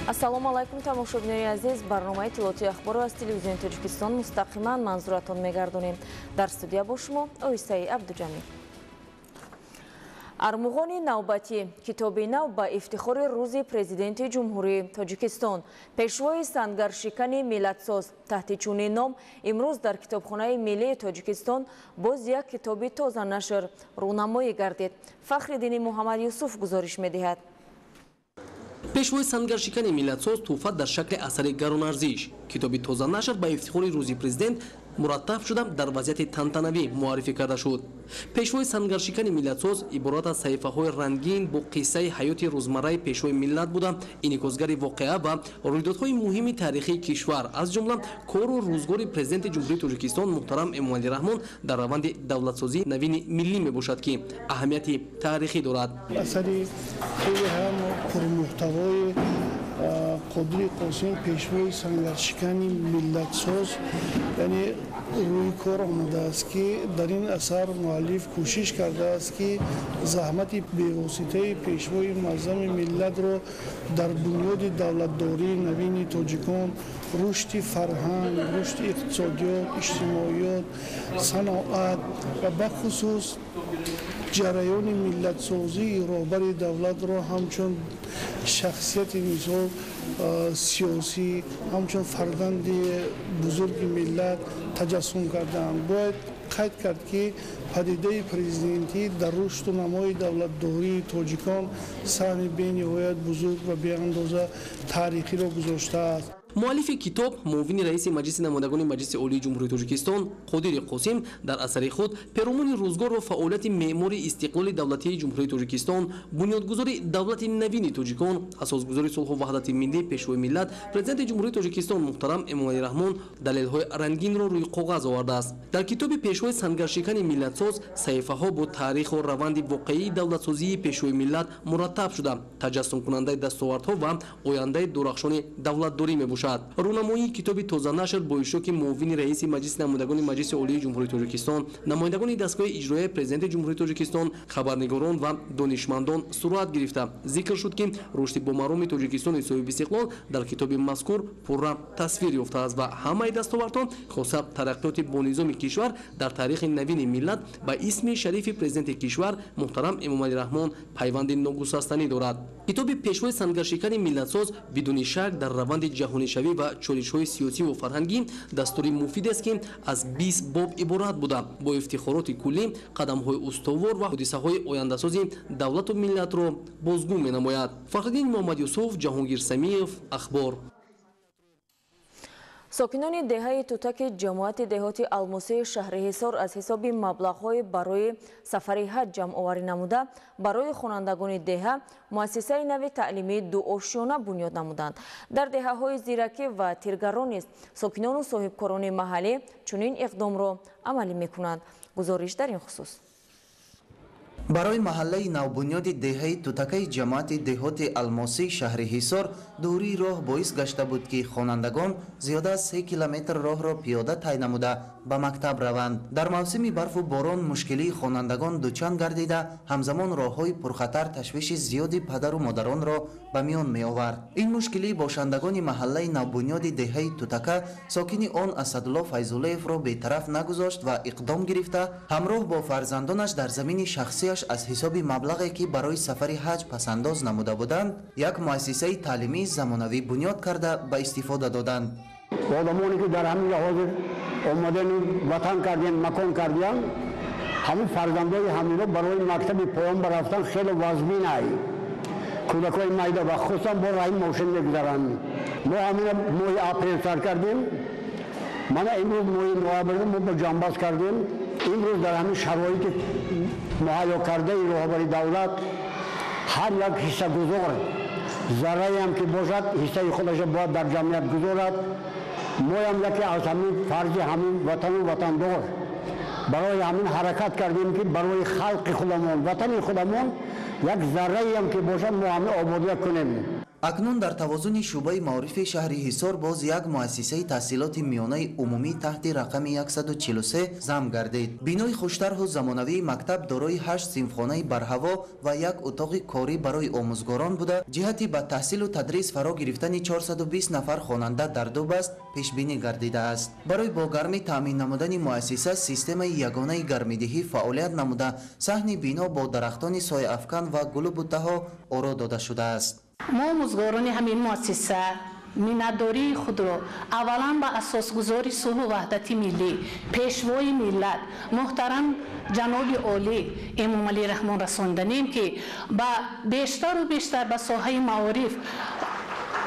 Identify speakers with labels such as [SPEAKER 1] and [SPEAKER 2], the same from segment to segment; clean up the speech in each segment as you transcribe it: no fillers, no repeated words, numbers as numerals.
[SPEAKER 1] Ассалому алайкум тамошобинони азиз, барномаи тилоти ахборо аз телевизиони Тоҷикистон мустақиман манзуратон мегардонем. Дар студия бо шумо Оисаи Абдуҷамил. Армуғони навбатӣ китоби нав ба ифтихори рӯзи президенти ҷумҳурии Тоҷикистон. Пешвои сангаршикани миллатсоз таҳти чунин ном имрӯз дар китобхонаи миллии Тоҷикистон боз як китоби тоза нашр рӯнамоӣ гардид. Фахриддини Муҳаммад Юсуф гузориш медиҳад.
[SPEAKER 2] пешвои сангаршикани миллатсоз туҳфа дар шакли асари гаронарзиш китоби тоза нашр ба ифтихори рӯзи президент мураттаб шуда дар вазъияти тантанавӣ муаррифӣ карда шуд. пешвои сангаршикани миллатсоз иборат аз саҳифаҳои рангин бо қиссаи ҳаёти рӯзмарраи пешвои миллат буда инъикосгари воқеа ва рӯйдодҳои муҳими таърихии кишвар аз ҷумла кору рӯзгори президенти ҷумҳурии Тоҷикистон муҳтарам Эмомалӣ Раҳмон дар раванди давлатсозии навини миллӣ мебошад ки аҳамияти таърихӣ дорад.
[SPEAKER 3] асари хеле ҳам пурмуҳтавои Қодири Қосим пешвои сангаршикани миллатсоз, яъне рӯи кор омадааст ки дар ин асар муаллиф кӯшиш кардааст ки заҳмати бевоситаи пешвои муаззами миллатро дар бунёди давлатдории навини тоҷикон, рушди фарҳанг, рушди иқтисодиёт, иҷтимоиёт, саноат ва бахусус ҷараёни миллатсозии роҳбари давлатро ҳамчун шахсияти мисол сиёсӣ, ҳамчун фарзанди бузурги миллат таҷассум кардаанд. Бояд қайд кард ки падидаи президентӣ дар рушду намои давлатдории тоҷикон саҳми бениҳоят бузург ва беандоза таърихиро гузоштааст.
[SPEAKER 2] муаллифи китоб муовини раиси маҷлиси намояндагони маҷлиси олии ҷумҳурии Тоҷикистон Қодири Қосим дар асари худ пиромони рӯзгор ва фаъолияти меъмори истиқлоли давлатии ҷумҳурии Тоҷикистон, бунёдгузори давлати навини тоҷикон, асосгузори сулҳу ваҳдати миллӣ, пешвои миллат, президенти ҷумҳурии Тоҷикистон муҳтарам Эмомалӣ Раҳмон далелҳои рангинро рӯи қоғаз овардааст. Дар китоби пешвои сангаршикани миллатсоз саҳифаҳо бо таъриху раванди воқеии давлатсозии пешвои миллат мураттаб шуда таҷассумкунандаи дастовардҳо ва ояндаи дурахшони давлатдорӣ мебошад. рӯнамоии китоби тоза нашр бо иштироки муовини раиси маҷлиси намояндагони маҷлиси олии ҷумҳурии Тоҷикистон, намояндагони дастгоҳи иҷроияи президенти ҷумҳурии Тоҷикистон, хабарнигорон ва донишмандон сурат гирифта. Зикр шуд ки рушди бомароми Тоҷикистони соҳиби истиқлол дар китоби мазкур пурра тасвир ёфтааст ва ҳамаи дастовардҳо хоса тараққиёти бонизоми кишвар дар таърихи навини миллат ба исми шарифи президенти кишвар муҳтарам Эмомалӣ Раҳмон пайванди ногусастанӣ дорад. китоби пешвои сангаршикани миллатсоз бидуни шак дар раванди ҷаҳонишавӣ ва чолишҳои сиёсиву фарҳангӣ дастури муфидест ки аз 20 боб иборат буда бо ифтихороти куллӣ қадамҳои устувор ва ҳодисаҳои ояндасози давлату миллатро бозгӯ менамояд. Фахриддин Муҳаммад Юсуф, Ҷаҳонгир Самиев, Ахбор.
[SPEAKER 1] сокинони деҳаи тутаки ҷамоати деҳоти Алмосии шаҳри Ҳисор аз ҳисоби маблағҳои барои сафари ҳаҷ ҷамъоварӣ намуда барои хонандагони деҳа муассисаи нави таълимии дуошёна бунёд намуданд. Дар деҳаҳои зиракӣ ва тиргарон низ сокинону соҳибкорони маҳаллӣ чунин иқдомро амалӣ мекунанд. гузориш дар ин хусус.
[SPEAKER 4] барои маҳаллаи навбунёди деҳаи тутакаи ҷамоати деҳоти Алмосии шаҳри Ҳисор дурии роҳ боис гашта буд ки хонандагон зиёда аз 3 километр роҳро пиёда тай намуда ба мактаб раванд. дар мавсими барфу борон мушкилии хонандагон дучанд гардида ҳамзамон роҳҳои пурхатар ташвиши зиёди падару модаронро ба миён меовард. ин мушкилии бошандагони маҳаллаи навбунёди деҳаи тутака сокини он Асадулло Файзуллоевро бетараф нагузошт ва иқдом гирифта ҳамроҳ бо фарзандонаш дар замини шахсияш аз ҳисоби маблағе ки барои сафари ҳаҷ пасандоз намуда буданд як муассисаи таълимии замонавӣ бунёд карда ба истифода доданд.
[SPEAKER 5] одамоне ки дар ҳамин ҳозир омадани ватан кардем макон кардем ҳамин фарзандои ҳамино барои мактаби поён барафтан хеле вазминай кӯдакои майда ва хусусан бо раҳи мошин мегузаранд. мо ҳамина моҳи апрел сар кардем, мана имрӯз моҳи ноябр мо ба ҷанбаст кардем. имрӯз дар ҳамин шароити муҳайёкардаи роҳбари давлат ҳар як ҳиссагузор зарраеам ки бошад ҳиссаи худашро бояд дар ҷамъият гузорад. моям яке аз ҳамин фарзи ҳамин ватану ватандор барои ҳамин ҳаракат кардем ки барои халқи худамон ватани худамон як зарраеам ки бошад мо ҳамин ободия кунем.
[SPEAKER 4] اکنون در توازن شعبه معارف شهر حصار باز یک مؤسسه تحصیلات میانه عمومی تحت رقم 143 ضم گردید. بینای خوشتر و زمانوی مکتب دارای 8 صنفخانه برهوا و یک اتاق کاری برای آموزگاران بوده، جهتی به تحصیل و تدریس فرا گرفتن 420 نفر خواننده در دو بست پیش بینی گردیده است. برای با گرمی تامین نمودن مؤسسه سیستم یگانه گرمیدهی فعالیت نموده، صحن بینا با درختان سایه افکن و گل و بوته‌ها آرا داده شده است.
[SPEAKER 6] ما آموزگاران همین مؤسسه مینتداری خود را اولا به اساسگذار صلح و وحدت ملی پیشوای ملت محترم جناب عالی امام علی رحمان رساندنیم که با بیشتر و بیشتر به ساحه معارف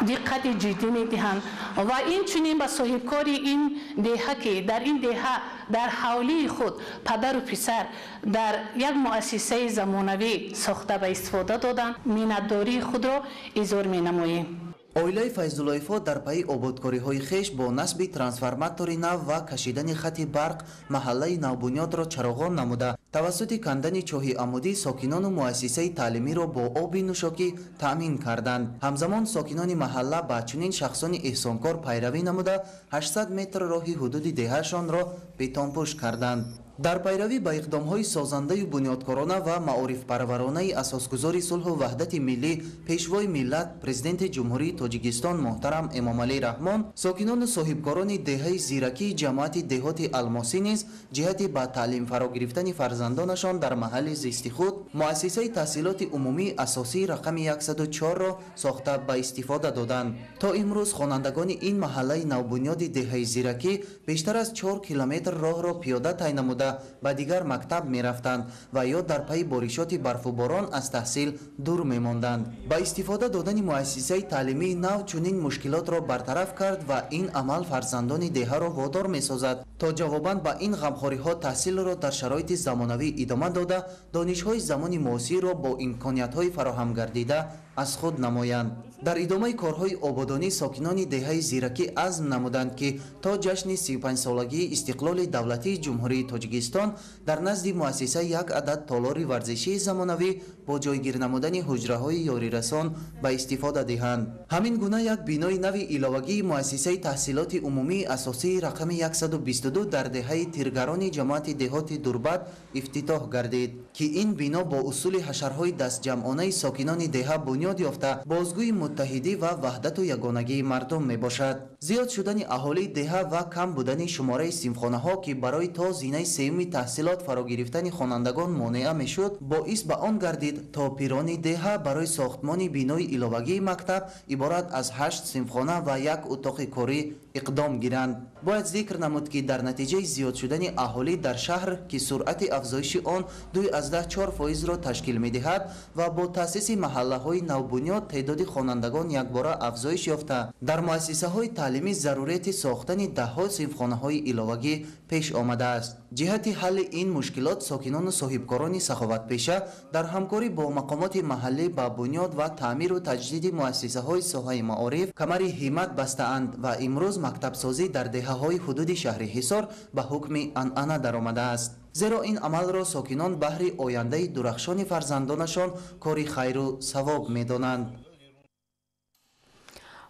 [SPEAKER 6] دقت جدی می‌دهند و این چنین به صاحبکار این دهه که در این دهه در حوالی خود پدر و پسر در یک مؤسسه زمانوی ساخته به استفاده دادن مینتداری خود را اظهار می‌نماییم.
[SPEAKER 4] اویلای فیض‌الله‌فا در پی آبادکاری‌های خویش با نصب ترانسفورماتوری نو و کشیدن خط برق محله نوبنیاد را چراغان نموده توسط کندن چاه عمودی ساکنان و مؤسسه تعلیمی را با آب نوشاکی تأمین کردند. همزمان ساکنان محله با چنین شخصان احسانکار پیروی نموده 800 متر راه حدود دههشان را بتانپوش کردند. در پیروی به اقدام‌های سازنده و بنیادکارانه و معارف پرورانه اساسگذار صلح و وحدت ملی پیشوای ملت پرزیدنت جمهوری تاجیکستان محترم امام علی رحمان، ساکنان و صاحبکاران دهه زیرکی جماعت دهات الماسی نیز جهت به تعلیم فرا گرفتن فرزندانشان در محل زیست خود مؤسسه تحصیلات عمومی اساسی رقم 104 را ساخته به استفاده دادند. تا امروز خوانندگان این محله نوبنیاد دهه زیرکی بیشتر از 4 کیلومتر راه را پیاده طی نموده به دیگر مکتب می رفتند و یا در پی بارشات برف و باران از تحصیل دور می ماندند. با استفاده دادن مؤسسه تعلیمی نو چنین مشکلات را برطرف کرد و این عمل فرزندان دهه را وادار می سازد تا جواباً به این غمخواری ها تحصیل را در شرایط زمانوی ادامه داده دانش های زمان معاصر را با امکانیت های فراهم گردیده از خود نمایند. در ادامه کارهای آبادانی ساکنان دهه زیرکی عزم نمودند که تا جشن 35 سالگی استقلال دولتی جمهوری تاجیکستان در نزد مؤسسه یک عدد تالار ورزشی زمانوی با جایگیر نمودن حجره‌های یاری رسان به استفاده دهند. همین گونه یک بینای نوی علاوگی مؤسسه تحصیلات عمومی اساسی رقم 122 در دهه تیرگران جماعت دهات دربد افتتاح گردید که این بنا با اصول حشرهای دست جمعانه ساکنان دهه بنیاد یافته بازگوی متحدی و وحدت و یگانگی مردم می باشد. زیاد شدن اهالی دهه و کم بودن شماره صنفخانه ها که برای تا زینه سوم تحصیلات فرا گرفتن خوانندگان مانع می شد باعث به آن گردید تا پیران دهه برای ساختمان بینای علاوگی مکتب عبارت از 8 صنفخانه و یک اتاق کاری اقدام گیرند. باید ذکر نمود که در نتیجه زیاد شدن اهالی در شهر که سرعت افزایش آن 2.4% را تشکیل می دهد و با تأسیس محله های نوبنیاد تعداد خوانندگان یکباره افزایش یافته در مؤسسه های تعلیمی ضرورت ساختن دهها صنفخانه های علاوگی پیش آمده است. جهت حل این مشکلات ساکنان و صاحبکاران سخاوت پیشه در همکاری با مقامات محلی با بنیاد و تعمیر و تجدید مؤسسه های ساحه معارف کمر همت بسته‌اند و امروز مکتب سازی در دهه های حدود شهر حصار به حکم عنعنه درآمده است. زیرا این عمل را ساکنان بهر آینده درخشان فرزندانشان کاری خیر و ثواب می‌دانند.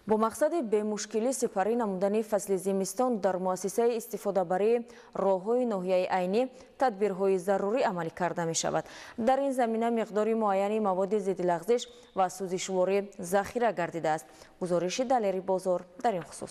[SPEAKER 1] با مقصد به مشکلی سپری نمودن فصل زمستان در مؤسسه استفاده برای راه‌های ناحیه عینی تدبیرهای ضروری عملی کرده می شود. در این زمینه مقدار معینی مواد ضد لغزش و سوزشوار ذخیره گردیده است. گزارش دلیری بازار در این خصوص.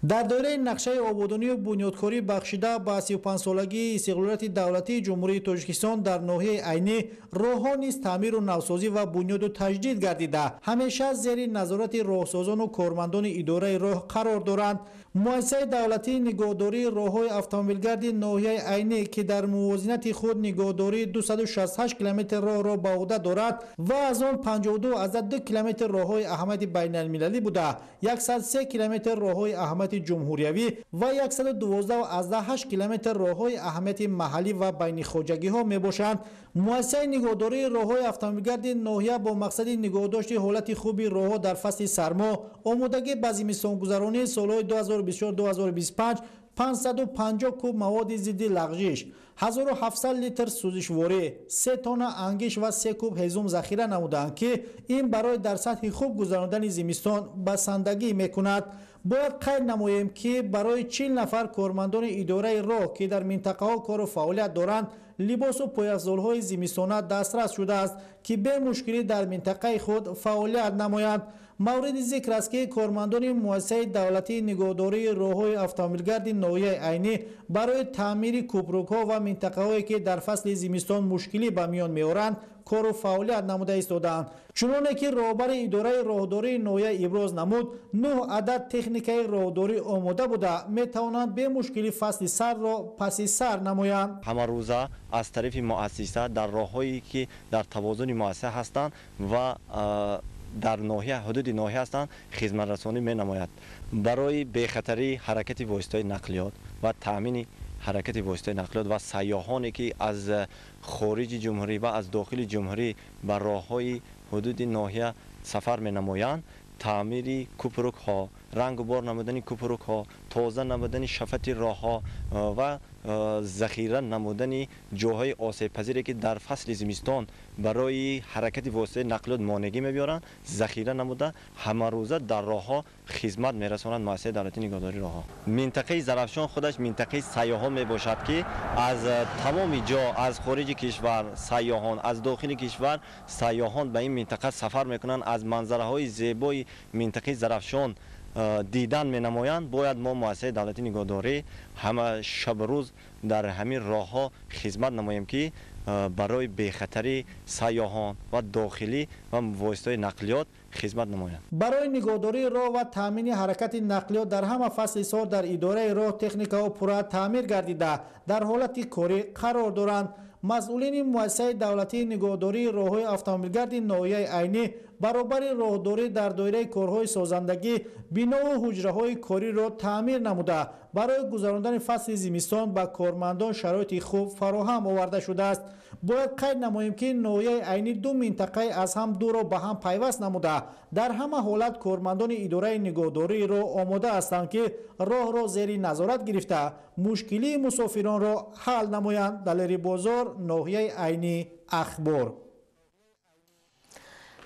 [SPEAKER 7] در دایره نقشه آبادانی و بنیادکاری بخشیده به 35 سالگی استقلالیت دولتی جمهوری تاجیکستان در ناحیه عینی راه‌ها نیز تعمیر و نوسازی و بنیاد و تجدید گردیده همیشه زیر نظارت راهسازان و کارمندان اداره راه قرار دارند. مؤسسه دولتی نگهداری راه‌های اتومبیلگرد ناحیه عینی که در موازنت خود نگهداری 268 کیلومتر راه را به عهده دارد و از آن 52 کیلومتر راه‌های اهمیت بین المللی بوده، 103 کیلومتر راه‌های اهمیت جمهوریوی و 112.8 کیلومتر راه‌های اهمیت محلی و بین خواجگی‌ها میباشند. مؤسسه نگهداری راه‌های اتومبیلگرد ناحیه با مقصد نگهداشت حالت خوبی راه‌ها در فصل سرما، آمادگی به زمستان‌گذرانی سال‌های 2024-2025 550 کوب مواد ضد لغزش، 1700 لیتر سوزشواره، 3 تن انگیش و 3 کوب هیزم ذخیره نمودند که این برای در سطح خوب گذراندن زمستان بسندگی میکند. باید قید نماییم که برای 40 نفر کارمندان اداره راه که در منطقه ها کار و فعالیت دارند لباس و پایافزارهای زمستانه دسترس شده است که به مشکلی در منطقه خود فعالیت نمایند. مورد ذکر است که کارمندان مؤسسه دولتی نگهداری راههای اتومبیلگرد ناحیه عینی برای تعمیر کوپروک‌ها و منطقه‌هایی که در فصل زمستان مشکلی به میان می‌آورند کار و فعالیت نموده ایستادند. چنانه که رهبر اداره راهداری ناحیه ابراز نمود 9 عدد تکنیکای راهداری آماده بوده می‌توانند به مشکلی فصل سر را پس سر نمایند.
[SPEAKER 8] همه روزه از طرف مؤسسه در راههایی که در توازن مؤسسه هستند و در ناحیه حدود ناحیه هستند خدمت رسانی می نماید. برای بخطری حرکت واسطه نقلیات و تامین حرکت واسطه نقلیات و سیاحانی که از خارج جمهوری و از داخل جمهوری بر راههای حدود ناحیه سفر می نمایند، تعمیر کوپروک ها، رنگ و بار نمودن کوپروک ها، تازه نمودن شفت راه ها و ذخیره نمودن جاهای آسیب پذیری که در فصل زمستان برای حرکت واسطه نقلیات مانعی می‌بیارند ذخیره نموده همه روزه در راه ها خدمت می‌رسانند مؤسسه دولتی نگهداری راه ها. منطقه زرافشان خودش منطقه سیاحان میباشد که از تمام جا از خارج کشور سیاحان، از داخل کشور سیاحان به این منطقه سفر میکنند. از منظره های زیبای منطقه زرافشان دیدن می نمایند. باید ما مؤسسه دولتی نگهداری همه شب روز در همین راه ها خدمت نماییم که برای بخطری سیاحان و داخلی و واسطه نقلیات خدمت نمایند.
[SPEAKER 7] برای نگهداری راه و تامین حرکت نقلیات در همه فصل سال در اداره راه تکنیکا و پورا تعمیر گردیده در حالت کاری قرار دارند. مسئولین مؤسسه دولتی نگهداری راههای اتومبیلگرد ناحیه عینی برابر راهداری در دایره کارهای سازندگی بنا و حجره‌های کاری را تعمیر نموده برای گذراندن فصل زمستان به کارمندان شرایط خوب فراهم آورده شده است. باید قید نماییم که ناحیه عینی دو منطقه از هم دور را به هم پیوست نموده در همه حالت کارمندان اداره نگهداری را آماده هستند که راه را زیر نظارت گرفته مشکلی مسافران را حل نمایند. دلری بازار، ناحیه عینی، اخبار.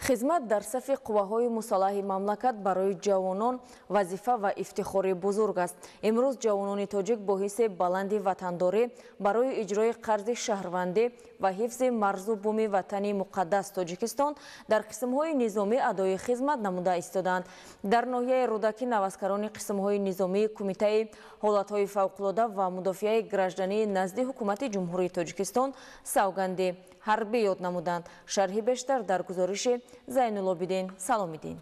[SPEAKER 1] خدمت در صف قواهای مسلح مملکت برای جوانان وظیفه و افتخار بزرگ است. امروز جوانان تاجیک با حس بلند وطنداری برای اجرای قرض شهروندی و حفظ مرز و بوم وطن مقدس تاجیکستان در قسم‌های نظامی ادای خدمت نموده ایستادند. در ناحیه رودکی نوازکاران قسم‌های نظامی کمیته حالت‌های فوق‌العاده و مدافع گراجدانی نزد حکومت جمهوری تاجیکستان سوگند حربی یاد نمودند. شرحی بیشتر در گزارش زین‌العابدین سلامیدین.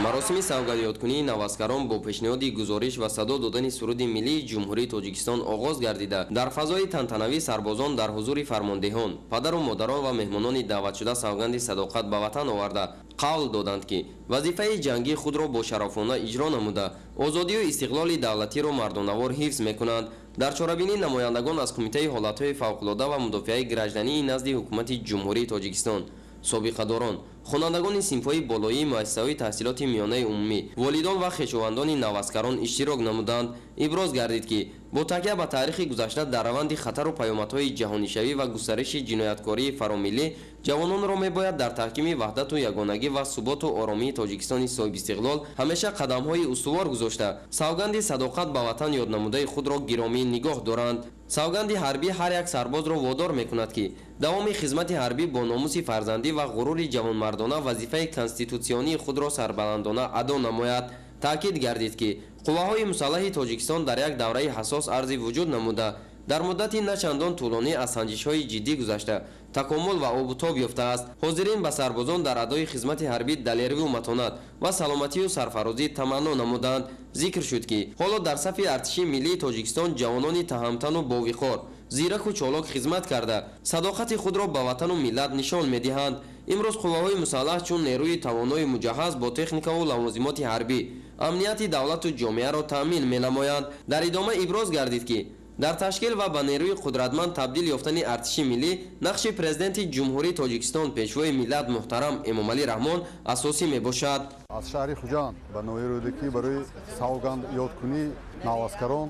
[SPEAKER 9] مراسم سوگندیادکунии навазкарон бо пешниҳоди гузориш ва садо додани суруди миллии ҷумҳурии тоҷикистон оғоз гардида дар фазои тантанавӣ сарбозон дар ҳузури фармондеҳон, падару модарон ва меҳмонони даъватшуда савганди садоқат ба ватан оварда қавл доданд ки вазифаи ҷангии худро бо шарофона иҷро намуда озодию истиқлоли давлатиро мардонавор ҳифз мекунанд. дар чорабинӣ намояндагон аз кумитаи ҳолатҳои фавқулода ва мудофиаи граждании назди ҳукумати ҷумҳурии тоҷикистон, собиқадорон, хонандагони синфҳои болоии муассисаҳои таҳсилоти миёнаи умумӣ, волидон ва хешовандони навазкарон иштирок намуданд. иброз гардид ки бо такя ба таърихи гузашта дар раванди хатару паёмадҳои ҷаҳонишавӣ ва густариши ҷинояткории фаромиллӣ ҷавононро мебояд дар таҳкими ваҳдату ягонагӣ ва суботу оромии тоҷикистони соҳибистиқлол ҳамеша қадамҳои устувор гузошта савганди садоқат ба ватан ёднамудаи худро гиромӣ нигоҳ доранд. савганди ҳарбӣ ҳар як сарбозро водор мекунад ки давоми хизмати ҳарбӣ бо номуси фарзандӣ ва ғурури ҷавонмардона вазифаи конститутсионии худро сарбаландона адо намояд. таъкид гардид ки қувваҳои мусаллаҳи тоҷикистон дар як давраи ҳассос арзи вуҷуд намуда дар муддати начандон тӯлонӣ аз санҷишҳои ҷиддӣ гузашта такомул ва обутоб ёфтааст. ҳозирин ба сарбозон дар адои хизмати ҳарбӣ далерву матонат ва саломатию сарфарозӣ таманно намуданд. зикр шуд ки ҳоло дар сафи артиши миллии тоҷикистон ҷавонони таҳамтану бовиқор, зираку чолок хизмат карда садоқати худро ба ватану миллат нишон медиҳанд. имрӯз қувваҳои мусаллаҳ чун нерӯи тавонои муҷаҳҳаз бо техникаву лавозимоти ҳарбӣ амнияти давлату ҷомеаро таъмин менамоянд. дар идома иброз гардид ки дар ташкил ва ба нерӯи қудратманд табдил ёфтани артиши миллӣ нақши президенти ҷумҳурии тоҷикистон пешвои миллат муҳтарам Эмомалӣ Раҳмон асосӣ мебошад.
[SPEAKER 10] аз шаҳри Хуҷанд ба ноҳияи Рӯдакӣ барои савганд ёдкунӣ навазкарон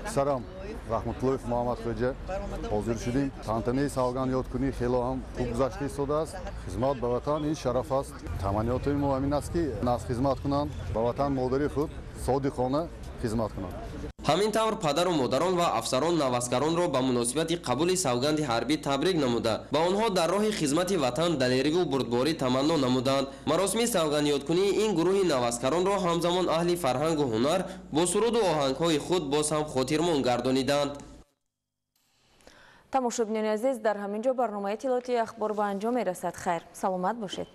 [SPEAKER 10] писарам раҳматуллоев муҳаммадхоҷа ҳозир шудем. тантанаи савган ёдкунӣ хело ҳам хуб гузашта истодааст. хизмат ба ватан ин шараф аст. таманиёти мо ҳамин аст ки нас хизмат кунанд, ба ватан модари худ содиқона хизмат кунанд.
[SPEAKER 9] ҳамин тавр падару модарон ва афсарон навазкаронро ба муносибати қабули савганди ҳарбӣ табрик намуда ба онҳо дар роҳи хизмати ватан далериву бурдборӣ таманно намуданд. маросими савганёткунии ин гурӯҳи навазкаронро ҳамзамон аҳли фарҳангу ҳунар бо суруду оҳангҳои худ боз ҳам хотирмон гардониданд.
[SPEAKER 1] тамошобинони азиз, дар ҳамин ҷо барномаи иттилоъоти ахбор ба анҷом мерасад. хайр, саломат бошед.